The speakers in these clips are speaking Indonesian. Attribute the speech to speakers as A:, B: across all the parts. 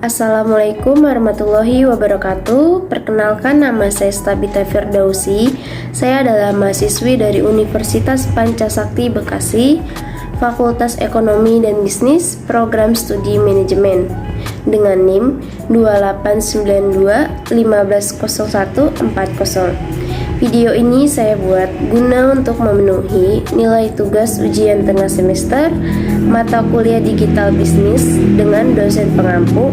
A: Assalamualaikum warahmatullahi wabarakatuh. Perkenalkan, nama saya Stabita Firdausi. Saya adalah mahasiswi dari Universitas Pancasakti Bekasi, Fakultas Ekonomi dan Bisnis, Program Studi Manajemen, dengan NIM 2892150140. Video ini saya buat guna untuk memenuhi nilai tugas ujian tengah semester mata kuliah digital bisnis dengan dosen pengampu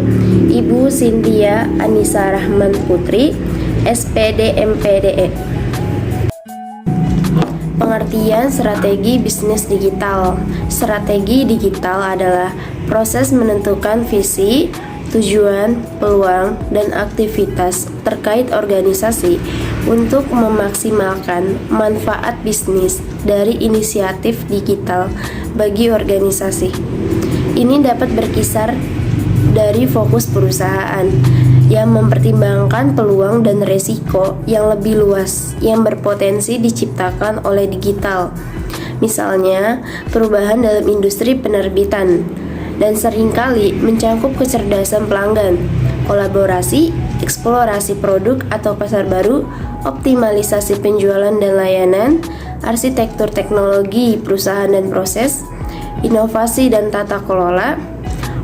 A: Ibu Cynthia Anissa Rahman Putri, SPD MPDE. Pengertian strategi bisnis digital. Strategi digital adalah proses menentukan visi, tujuan, peluang, dan aktivitas terkait organisasi untuk memaksimalkan manfaat bisnis dari inisiatif digital bagi organisasi. Ini dapat berkisar dari fokus perusahaan yang mempertimbangkan peluang dan resiko yang lebih luas yang berpotensi diciptakan oleh digital. Misalnya, perubahan dalam industri penerbitan, dan seringkali mencangkup kecerdasan pelanggan, kolaborasi, eksplorasi produk atau pasar baru, optimalisasi penjualan dan layanan, arsitektur teknologi perusahaan dan proses, inovasi dan tata kelola.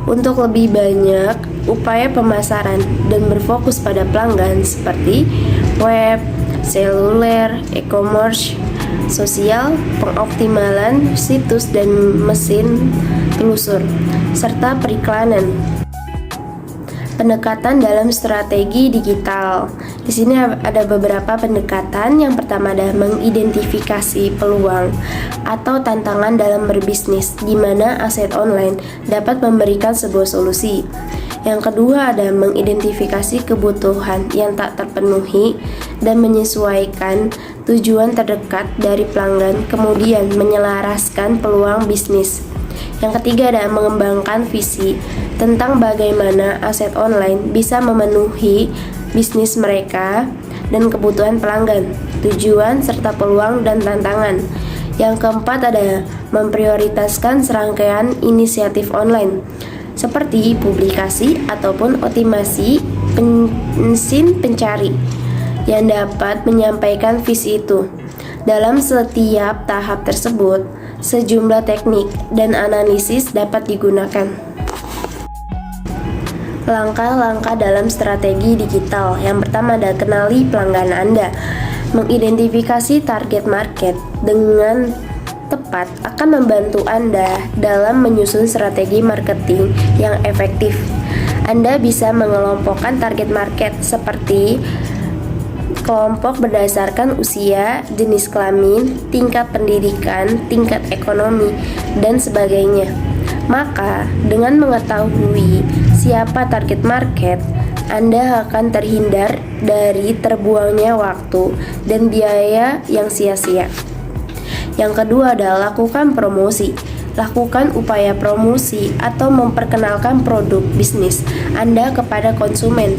A: Untuk lebih banyak upaya pemasaran dan berfokus pada pelanggan seperti web, seluler, e-commerce, sosial, pengoptimalan situs dan mesin telusur, serta periklanan. Pendekatan dalam strategi digital. Di sini ada beberapa pendekatan. Yang pertama adalah mengidentifikasi peluang atau tantangan dalam berbisnis, di mana aset online dapat memberikan sebuah solusi. Yang kedua ada mengidentifikasi kebutuhan yang tak terpenuhi dan menyesuaikan tujuan terdekat dari pelanggan, kemudian menyelaraskan peluang bisnis. Yang ketiga adalah mengembangkan visi tentang bagaimana aset online bisa memenuhi bisnis mereka dan kebutuhan pelanggan, tujuan serta peluang dan tantangan. Yang keempat adalah memprioritaskan serangkaian inisiatif online seperti publikasi ataupun optimasi mesin pencari yang dapat menyampaikan visi itu. Dalam setiap tahap tersebut, sejumlah teknik dan analisis dapat digunakan. Langkah-langkah dalam strategi digital. Yang pertama adalah kenali pelanggan Anda. Mengidentifikasi target market dengan tepat akan membantu Anda dalam menyusun strategi marketing yang efektif. Anda bisa mengelompokkan target market seperti kelompok berdasarkan usia, jenis kelamin, tingkat pendidikan, tingkat ekonomi, dan sebagainya. Maka, dengan mengetahui siapa target market, Anda akan terhindar dari terbuangnya waktu dan biaya yang sia-sia. Yang kedua adalah lakukan promosi. Lakukan upaya promosi atau memperkenalkan produk bisnis Anda kepada konsumen.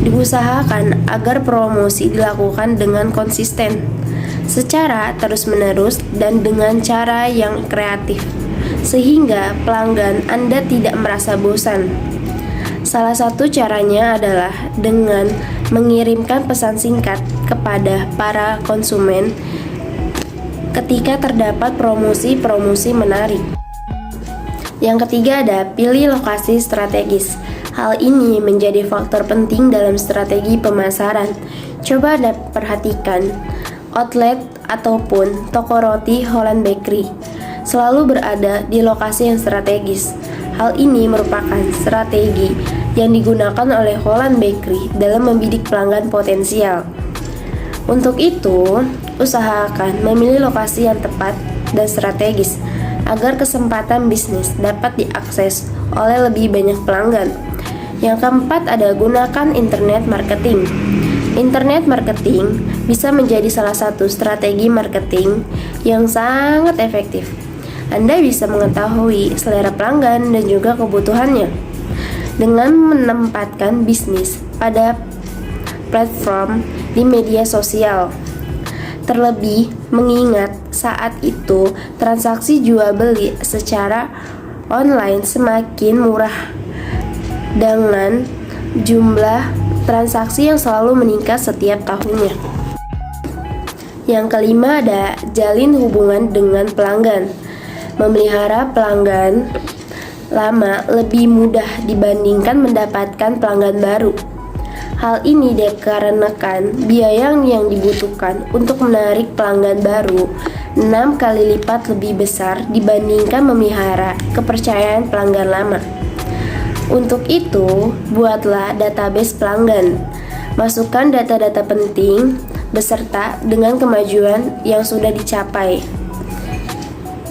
A: Diusahakan agar promosi dilakukan dengan konsisten, secara terus-menerus dan dengan cara yang kreatif, sehingga pelanggan Anda tidak merasa bosan. Salah satu caranya adalah dengan mengirimkan pesan singkat kepada para konsumen ketika terdapat promosi-promosi menarik. Yang ketiga ada pilih lokasi strategis. Hal ini menjadi faktor penting dalam strategi pemasaran. Coba Anda perhatikan, outlet ataupun toko roti Holland Bakery selalu berada di lokasi yang strategis. Hal ini merupakan strategi yang digunakan oleh Holland Bakery dalam membidik pelanggan potensial. Untuk itu, usahakan memilih lokasi yang tepat dan strategis agar kesempatan bisnis dapat diakses oleh lebih banyak pelanggan. Yang keempat ada gunakan internet marketing. Internet marketing bisa menjadi salah satu strategi marketing yang sangat efektif. Anda bisa mengetahui selera pelanggan dan juga kebutuhannya dengan menempatkan bisnis pada platform di media sosial. Terlebih mengingat saat itu transaksi jual beli secara online semakin murah dengan jumlah transaksi yang selalu meningkat setiap tahunnya. Yang kelima ada jalin hubungan dengan pelanggan. Memelihara pelanggan lama lebih mudah dibandingkan mendapatkan pelanggan baru. Hal ini dikarenakan biaya yang dibutuhkan untuk menarik pelanggan baru 6 kali lipat lebih besar dibandingkan memelihara kepercayaan pelanggan lama. Untuk itu, buatlah database pelanggan. Masukkan data-data penting beserta dengan kemajuan yang sudah dicapai.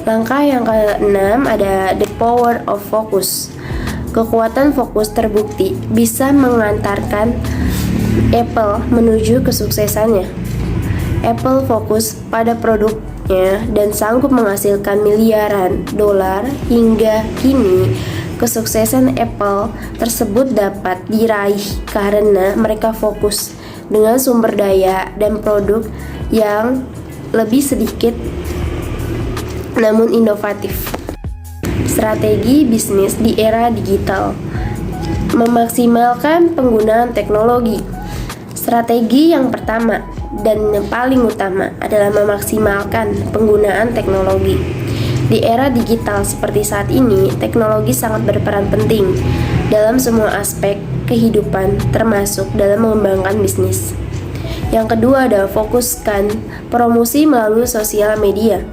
A: Langkah yang ke-6 ada the power of focus. Kekuatan fokus terbukti bisa mengantarkan Apple menuju kesuksesannya. Apple fokus pada produknya dan sanggup menghasilkan miliaran dolar hingga kini. Kesuksesan Apple tersebut dapat diraih karena mereka fokus dengan sumber daya dan produk yang lebih sedikit namun inovatif. Strategi bisnis di era digital. Memaksimalkan penggunaan teknologi. Strategi yang pertama dan yang paling utama adalah memaksimalkan penggunaan teknologi. Di era digital seperti saat ini, teknologi sangat berperan penting dalam semua aspek kehidupan, termasuk dalam mengembangkan bisnis. Yang kedua adalah fokuskan promosi melalui sosial media.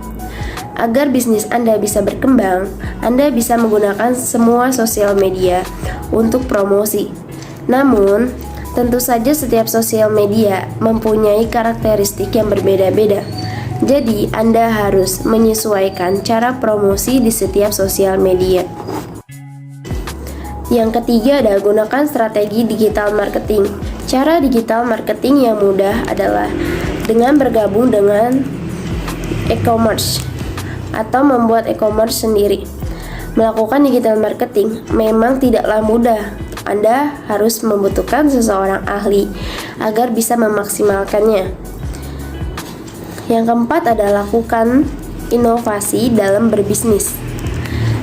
A: Agar bisnis Anda bisa berkembang, Anda bisa menggunakan semua sosial media untuk promosi. Namun, tentu saja setiap sosial media mempunyai karakteristik yang berbeda-beda. Jadi, Anda harus menyesuaikan cara promosi di setiap sosial media. Yang ketiga adalah gunakan strategi digital marketing. Cara digital marketing yang mudah adalah dengan bergabung dengan e-commerce atau membuat e-commerce sendiri. Melakukan digital marketing memang tidaklah mudah. Anda harus membutuhkan seseorang ahli agar bisa memaksimalkannya. Yang keempat adalah lakukan inovasi dalam berbisnis.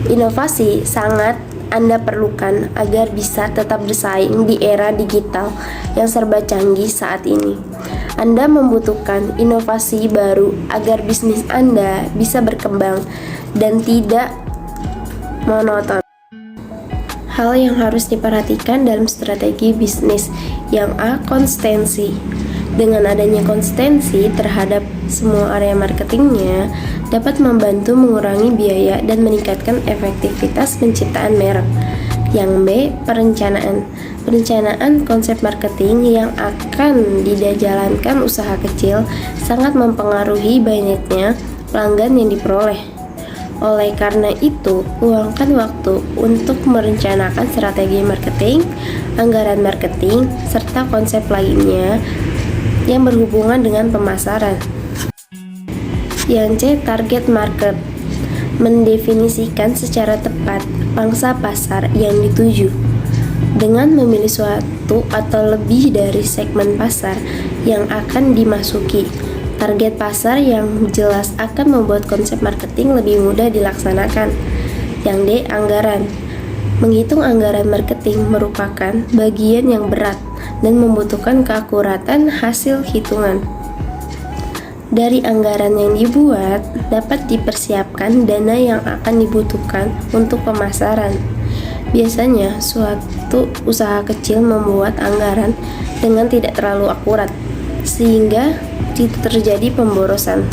A: Inovasi sangat Anda perlukan agar bisa tetap bersaing di era digital yang serba canggih saat ini. Anda membutuhkan inovasi baru agar bisnis Anda bisa berkembang dan tidak monoton. Hal yang harus diperhatikan dalam strategi bisnis yang konsistensi. Dengan adanya konsistensi terhadap semua area marketingnya dapat membantu mengurangi biaya dan meningkatkan efektivitas penciptaan merek. Yang B, perencanaan. Perencanaan konsep marketing yang akan dijalankan usaha kecil sangat mempengaruhi banyaknya pelanggan yang diperoleh. Oleh karena itu, luangkan waktu untuk merencanakan strategi marketing, anggaran marketing, serta konsep lainnya yang berhubungan dengan pemasaran. Yang C, target market. Mendefinisikan secara tepat pangsa pasar yang dituju. Dengan memilih suatu atau lebih dari segmen pasar yang akan dimasuki, target pasar yang jelas akan membuat konsep marketing lebih mudah dilaksanakan. Yang D, anggaran. Menghitung anggaran marketing merupakan bagian yang berat dan membutuhkan keakuratan hasil hitungan. Dari anggaran yang dibuat, dapat dipersiapkan dana yang akan dibutuhkan untuk pemasaran. Biasanya, suatu usaha kecil membuat anggaran dengan tidak terlalu akurat, sehingga tidak terjadi pemborosan.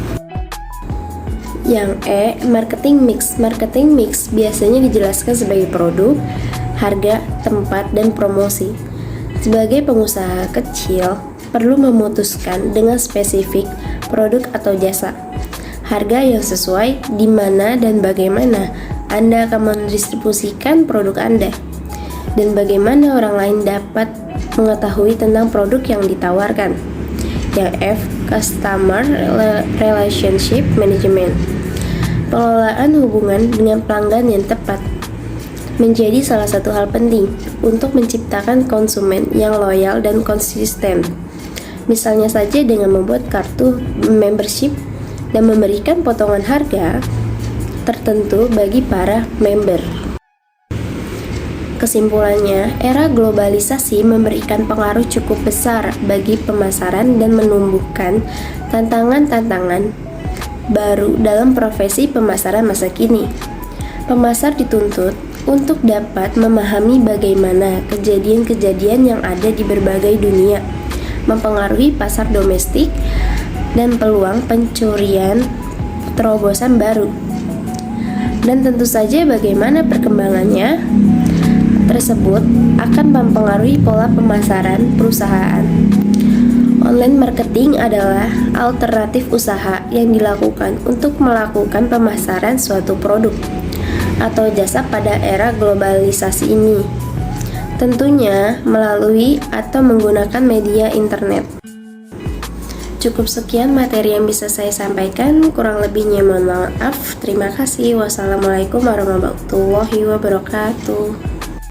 A: Yang E, marketing mix. Marketing mix biasanya dijelaskan sebagai produk, harga, tempat, dan promosi. Sebagai pengusaha kecil, perlu memutuskan dengan spesifik produk atau jasa, harga yang sesuai, di mana dan bagaimana Anda akan mendistribusikan produk Anda, dan bagaimana orang lain dapat mengetahui tentang produk yang ditawarkan. Yang F, customer relationship management. Pengelolaan hubungan dengan pelanggan yang tepat menjadi salah satu hal penting untuk menciptakan konsumen yang loyal dan konsisten. Misalnya saja dengan membuat kartu membership dan memberikan potongan harga tertentu bagi para member. Kesimpulannya, era globalisasi memberikan pengaruh cukup besar bagi pemasaran dan menumbuhkan tantangan-tantangan baru dalam profesi pemasaran masa kini. Pemasar dituntut untuk dapat memahami bagaimana kejadian-kejadian yang ada di berbagai dunia mempengaruhi pasar domestik dan peluang pencurian terobosan baru. Dan tentu saja bagaimana perkembangannya tersebut akan mempengaruhi pola pemasaran perusahaan. Online marketing adalah alternatif usaha yang dilakukan untuk melakukan pemasaran suatu produk atau jasa pada era globalisasi ini. Tentunya melalui atau menggunakan media internet. Cukup sekian materi yang bisa saya sampaikan, kurang lebihnya mohon maaf. Terima kasih. Wassalamualaikum warahmatullahi wabarakatuh.